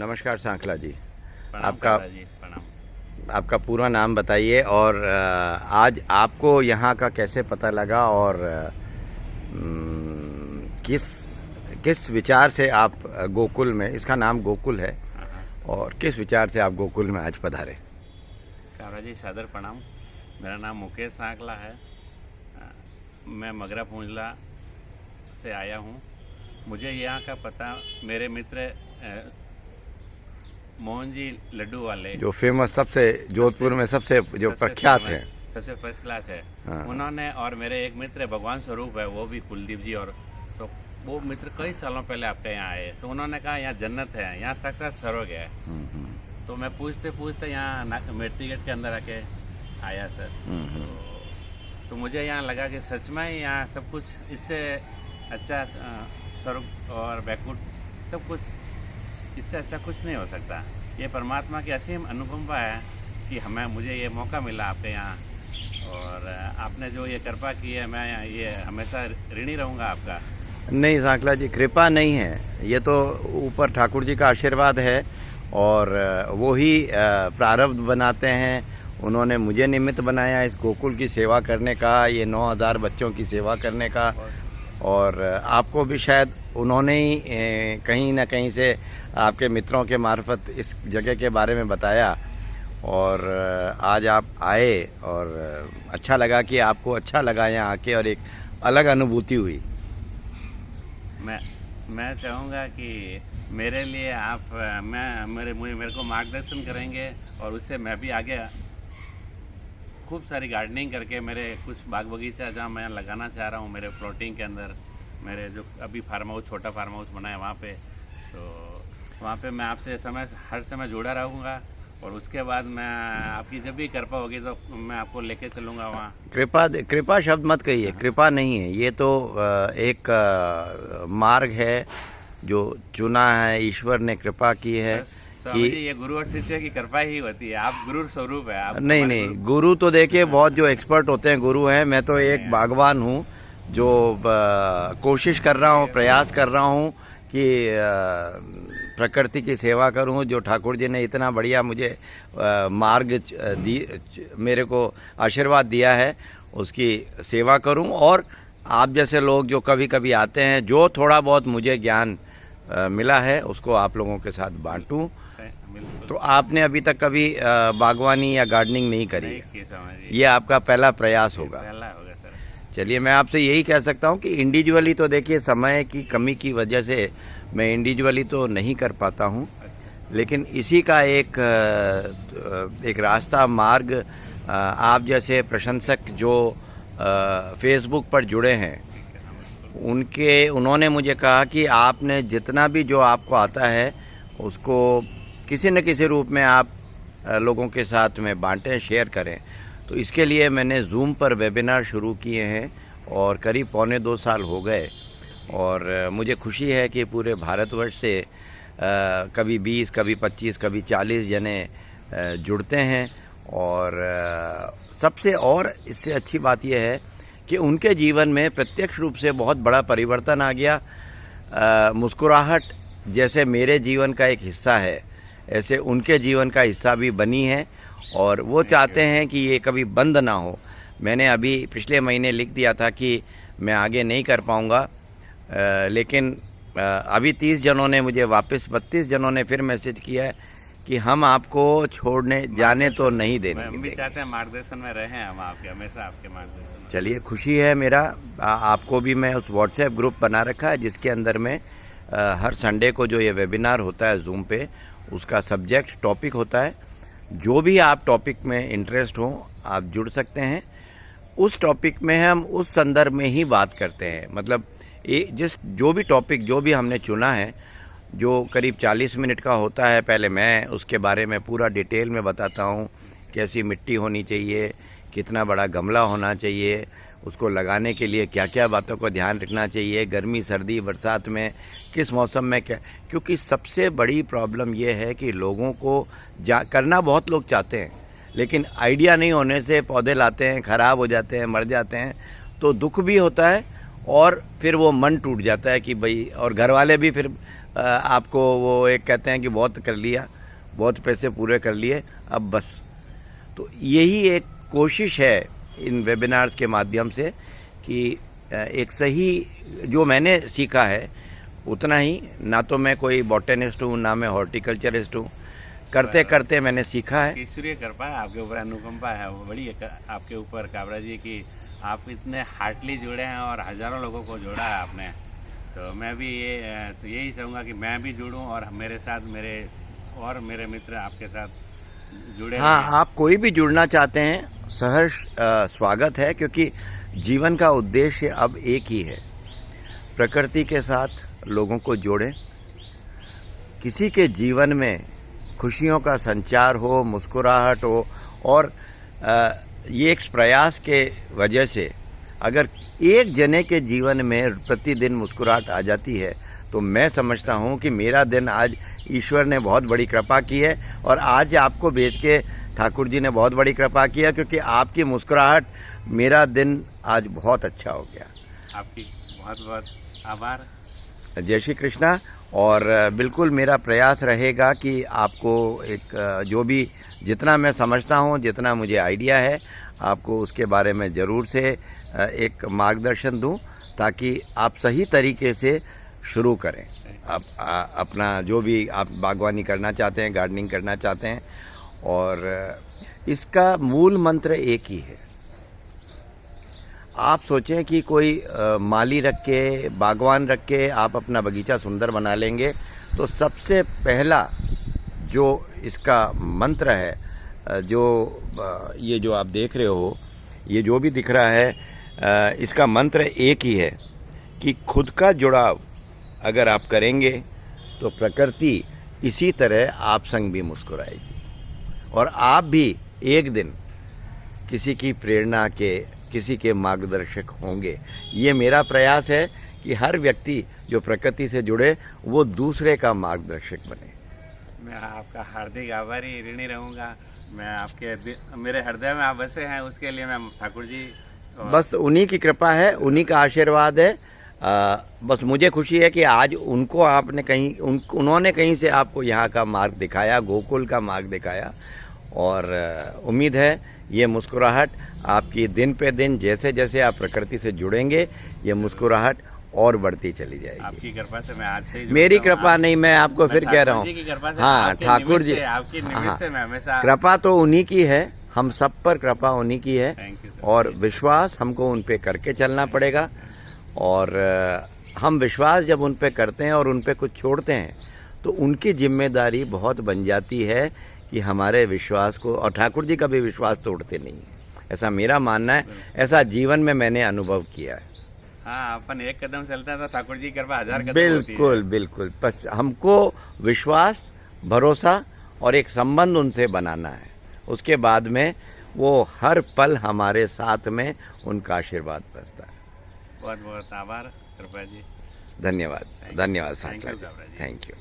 नमस्कार सांखला जी। प्रणाम जी, प्रणाम। आपका पूरा नाम बताइए और आज आपको यहाँ का कैसे पता लगा और किस किस विचार से आप गोकुल में, इसका नाम गोकुल है, और किस विचार से आप गोकुल में आज पधारे? कावरा जी सादर प्रणाम। मेरा नाम मुकेश सांखला है। मैं मगरा पूंजला से आया हूँ। मुझे यहाँ का पता मेरे मित्र मोहन जी लड्डू वाले, जो फेमस, सबसे जोधपुर में सबसे जो प्रख्यात है, सबसे फर्स्ट क्लास है, हाँ। उन्होंने, और मेरे एक मित्र भगवान स्वरूप है, वो भी कुलदीप जी, और तो वो मित्र कई सालों पहले आपके यहाँ आए, तो उन्होंने कहा यहाँ जन्नत है, यहाँ साक्षात स्वर्ग है। तो मैं पूछते पूछते यहाँ मेरती गेट के अंदर आके आया सर। तो मुझे यहाँ लगा कि सच में यहाँ सब कुछ इससे अच्छा, स्वर्ग और बैकुंठ सब कुछ इससे अच्छा कुछ नहीं हो सकता। ये परमात्मा की असीम अनुकंपा है कि मुझे ये मौका मिला आपके यहाँ, और आपने जो ये कृपा की है, मैं ये हमेशा ऋणी रहूँगा आपका। नहीं सांखला जी, कृपा नहीं है, ये तो ऊपर ठाकुर जी का आशीर्वाद है, और वो ही प्रारब्ध बनाते हैं। उन्होंने मुझे निमित्त बनाया इस गोकुल की सेवा करने का, ये 9000 बच्चों की सेवा करने का, और आपको भी शायद उन्होंने ही कहीं ना कहीं से आपके मित्रों के मार्फत इस जगह के बारे में बताया, और आज आप आए, और अच्छा लगा कि आपको अच्छा लगा यहाँ आके, और एक अलग अनुभूति हुई। मैं चाहूँगा कि मेरे लिए आप मेरे को मार्गदर्शन करेंगे, और उससे मैं भी आगे खूब सारी गार्डनिंग करके मेरे कुछ बाग बगीचा जहाँ मैं लगाना चाह रहा हूँ, मेरे प्लॉटिंग के अंदर, मेरे जो अभी फार्म हाउस, छोटा फार्म हाउस बना है वहाँ पे, तो वहाँ पे मैं आपसे हर समय जुड़ा रहूँगा, और उसके बाद मैं आपकी जब भी कृपा होगी तो मैं आपको लेके चलूँगा वहाँ। कृपा शब्द मत कहिए, कृपा नहीं है ये तो, एक मार्ग है जो चुना है, ईश्वर ने कृपा की है कि ये गुरु और शिष्य की कृपा ही होती है। आप गुरु स्वरूप है आप। नहीं, गुरु तो देखिए बहुत जो एक्सपर्ट होते हैं गुरु हैं। मैं तो एक बागवान हूँ जो कोशिश कर रहा हूँ, प्रयास कर रहा हूँ कि प्रकृति की सेवा करूँ। जो ठाकुर जी ने इतना बढ़िया मुझे मार्ग मेरे को आशीर्वाद दिया है, उसकी सेवा करूँ, और आप जैसे लोग जो कभी कभी आते हैं, जो थोड़ा बहुत मुझे ज्ञान मिला है उसको आप लोगों के साथ बांटूं। तो आपने अभी तक कभी बागवानी या गार्डनिंग नहीं करी, ये आपका पहला प्रयास होगा। चलिए, मैं आपसे यही कह सकता हूँ कि इंडिविजुअली तो देखिए समय की कमी की वजह से मैं इंडिविजुअली तो नहीं कर पाता हूँ, लेकिन इसी का एक रास्ता, मार्ग, आप जैसे प्रशंसक जो फेसबुक पर जुड़े हैं, उन्होंने मुझे कहा कि आपने जितना भी जो आपको आता है उसको किसी न किसी रूप में आप लोगों के साथ में बांटें, शेयर करें। तो इसके लिए मैंने जूम पर वेबिनार शुरू किए हैं, और करीब 1.25 साल हो गए, और मुझे खुशी है कि पूरे भारतवर्ष से कभी 20, कभी 25, कभी 40 जने जुड़ते हैं, और सबसे और इससे अच्छी बात यह है कि उनके जीवन में प्रत्यक्ष रूप से बहुत बड़ा परिवर्तन आ गया। मुस्कुराहट जैसे मेरे जीवन का एक हिस्सा है, ऐसे उनके जीवन का हिस्सा भी बनी है, और वो चाहते हैं कि ये कभी बंद ना हो। मैंने अभी पिछले महीने लिख दिया था कि मैं आगे नहीं कर पाऊँगा, लेकिन अभी 30 जनों ने मुझे वापस, 32 जनों ने फिर मैसेज किया है कि हम आपको छोड़ने जाने तो नहीं देंगे। हम भी चाहते हैं मार्गदर्शन में रहें, हम आपके हमेशा आपके मार्गदर्शन में। चलिए, खुशी है मेरा। आपको भी मैं उस व्हाट्सएप ग्रुप बना रखा है जिसके अंदर में हर संडे को जो ये वेबिनार होता है जूम पे, उसका सब्जेक्ट, टॉपिक होता है। जो भी आप टॉपिक में इंटरेस्ट हो आप जुड़ सकते हैं। उस टॉपिक में हम उस संदर्भ में ही बात करते हैं, मतलब जो भी टॉपिक जो भी हमने चुना है, जो करीब 40 मिनट का होता है, पहले मैं उसके बारे में पूरा डिटेल में बताता हूँ, कैसी मिट्टी होनी चाहिए, कितना बड़ा गमला होना चाहिए, उसको लगाने के लिए क्या क्या बातों को ध्यान रखना चाहिए, गर्मी, सर्दी, बरसात में किस मौसम में क्या। क्योंकि सबसे बड़ी प्रॉब्लम ये है कि लोगों को करना बहुत लोग चाहते हैं, लेकिन आइडिया नहीं होने से पौधे लाते हैं, ख़राब हो जाते हैं, मर जाते हैं, तो दुख भी होता है, और फिर वो मन टूट जाता है कि भाई, और घर वाले भी फिर आपको वो एक कहते हैं कि बहुत कर लिया, बहुत पैसे पूरे कर लिए, अब बस। तो यही एक कोशिश है इन वेबिनार्स के माध्यम से कि एक सही जो मैंने सीखा है उतना ही, ना तो मैं कोई बॉटनिस्ट हूँ ना मैं हॉर्टिकल्चरिस्ट हूँ, करते करते मैंने सीखा है। ईश्वरीय कृपा है आपके ऊपर, अनुकंपा है वो बड़ी आपके ऊपर काबरा जी की, आप इतने हार्टली जुड़े हैं और हजारों लोगों को जोड़ा है आपने। तो मैं भी यही चाहूँगा कि मैं भी जुड़ूं और मेरे साथ मेरे मित्र आपके साथ जुड़े। हाँ, आप कोई भी जुड़ना चाहते हैं सहर्ष स्वागत है, क्योंकि जीवन का उद्देश्य अब एक ही है, प्रकृति के साथ लोगों को जोड़ें, किसी के जीवन में खुशियों का संचार हो, मुस्कुराहट हो, और ये एक प्रयास के वजह से अगर एक जने के जीवन में प्रतिदिन मुस्कुराहट आ जाती है तो मैं समझता हूँ कि मेरा दिन आज ईश्वर ने बहुत बड़ी कृपा की है, और आज आपको भेज के ठाकुर जी ने बहुत बड़ी कृपा किया, क्योंकि आपकी मुस्कुराहट मेरा दिन आज बहुत अच्छा हो गया। आपकी बहुत बहुत आभार। जय श्री कृष्णा। और बिल्कुल मेरा प्रयास रहेगा कि आपको एक जो भी जितना मैं समझता हूँ, जितना मुझे आइडिया है, आपको उसके बारे में ज़रूर से एक मार्गदर्शन दूं, ताकि आप सही तरीके से शुरू करें। आप अपना जो भी आप बागवानी करना चाहते हैं, गार्डनिंग करना चाहते हैं, और इसका मूल मंत्र एक ही है। आप सोचें कि कोई माली रख के, बागवान रख के आप अपना बगीचा सुंदर बना लेंगे, तो सबसे पहला जो इसका मंत्र है, जो ये जो आप देख रहे हो, ये जो भी दिख रहा है, इसका मंत्र एक ही है कि खुद का जुड़ाव अगर आप करेंगे तो प्रकृति इसी तरह आप संग भी मुस्कुराएगी, और आप भी एक दिन किसी की प्रेरणा के, किसी के मार्गदर्शक होंगे। ये मेरा प्रयास है कि हर व्यक्ति जो प्रकृति से जुड़े वो दूसरे का मार्गदर्शक बने। मैं आपका हार्दिक आभारी ऋणी रहूँगा। मैं आपके मेरे हृदय में आप बसे हैं, उसके लिए मैं ठाकुर जी बस उन्हीं की कृपा है, उन्हीं का आशीर्वाद है। बस मुझे खुशी है कि आज उनको आपने कहीं उन्होंने कहीं से आपको यहाँ का मार्ग दिखाया, गोकुल का मार्ग दिखाया, और उम्मीद है ये मुस्कुराहट आपकी दिन पे दिन जैसे जैसे आप प्रकृति से जुड़ेंगे, ये मुस्कुराहट और बढ़ती चली जाएगी। आपकी कृपा से मैं आज से मेरी कृपा नहीं, मैं आपको फिर कह रहा हूँ, हाँ ठाकुर जी, आपकी निमित्त से मैं हमेशा, कृपा तो उन्हीं की है, हम सब पर कृपा उन्हीं की है, और विश्वास हमको उन पे करके चलना पड़ेगा। और हम विश्वास जब उन पे करते हैं और उन पे कुछ छोड़ते हैं तो उनकी जिम्मेदारी बहुत बन जाती है कि हमारे विश्वास को, और ठाकुर जी कभी विश्वास तोड़ते नहीं है, ऐसा मेरा मानना है, ऐसा जीवन में मैंने अनुभव किया है। हाँ, अपन एक कदम चलता है तो ठाकुर जी कृपा 1000 कदम बिल्कुल बिल्कुल। बस हमको विश्वास, भरोसा और एक संबंध उनसे बनाना है, उसके बाद में वो हर पल हमारे साथ में उनका आशीर्वाद बसता है। बहुत बहुत आभार कृपा जी। धन्यवाद, धन्यवाद। Thank you. Thank you.